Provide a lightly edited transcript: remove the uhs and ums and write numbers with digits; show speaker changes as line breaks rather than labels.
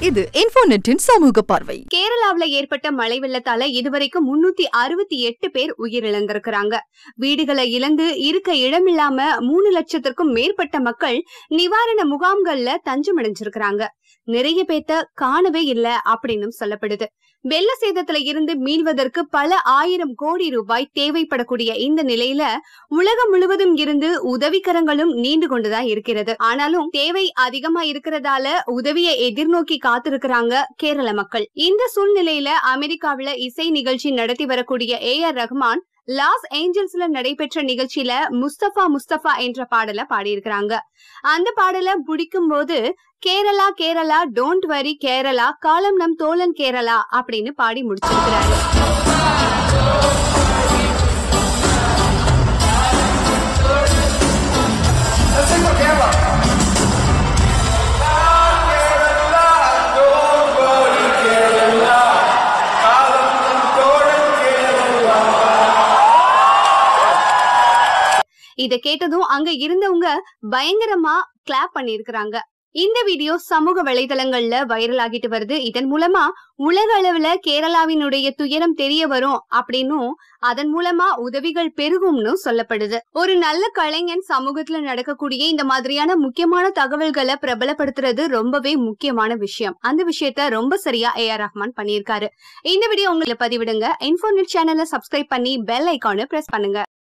இது இன்ஃபோநெட்டின் சமூக பார்வை.
கேரளாவுல ஏற்பட்ட மழை வெள்ளத்தால இதுவரைக்கும் 368 பேர் உயிரிழந்திருக்கிறாங்க. வீடுகளை இழந்து இருக்க இடமில்லாம 3 லட்சத்திற்கும் மேற்பட்ட மக்கள் நிவாரண முகாம்கள்ல தஞ்சமடைஞ்சிருக்கிறாங்க. நிறைய பேத்த காணவே இல்ல அப்படின்னு சொல்லப்படுது. வெள்ள சேதத்துல இருந்து மீள்வதற்கு பல ஆயிரம் கோடி ரூபாய் தேவைப்படக்கூடிய இந்த நிலையில உலகம் முழுவதும் இருந்து உதவிக்கரங்களும் நீண்டு கொண்டுதான் இருக்கிறது. ஆனாலும் தேவை அதிகமா இருக்கிறதால உதவியை எதிர்நோக்கி காத்திருக்கிறாங்க கேரள மக்கள். இந்த சூழ்நிலையில அமெரிக்காவில இசை நிகழ்ச்சி நடத்தி வரக்கூடிய AR ரஹ்மான் லாஸ் ஏஞ்சல்ஸ்ல நடைபெற்ற நிகழ்ச்சியில முஸ்தபா முஸ்தபா என்ற பாடலை பாடியிருக்கிறாங்க. அந்த பாடலை பிடிக்கும் போது கேரளா கேரளா டோன்ட் வரி கேரளா காலம் நம் தோழன் கேரளா அப்படின்னு பாடி முடிச்சிருக்கிறாரு. இத கேட்டதும் அங்க இருந்தவங்க பயங்கரமா கிளாப் பண்ணிருக்கிறாங்க. இந்த வீடியோ சமூக வலைதளங்கள்ல வைரல் ஆகிட்டு வருது. இதன் மூலமா உலக அளவுல கேரளாவினுடைய துயரம் தெரிய வரும் அப்படின்னும் அதன் மூலமா உதவிகள் பெருகும்னு சொல்லப்படுது. ஒரு நல்ல கலைஞன் சமூகத்துல நடக்கக்கூடிய இந்த மாதிரியான முக்கியமான தகவல்களை பிரபலப்படுத்துறது ரொம்பவே முக்கியமான விஷயம். அந்த விஷயத்த ரொம்ப சரியா AR ரஹ்மான் பண்ணியிருக்காரு. இந்த வீடியோ உங்களுக்கு பதிவிடுங்க. இன்ஃபோநெட் சேனலை சப்ஸ்கிரைப் பண்ணி பெல் ஐகானை பிரஸ் பண்ணுங்க.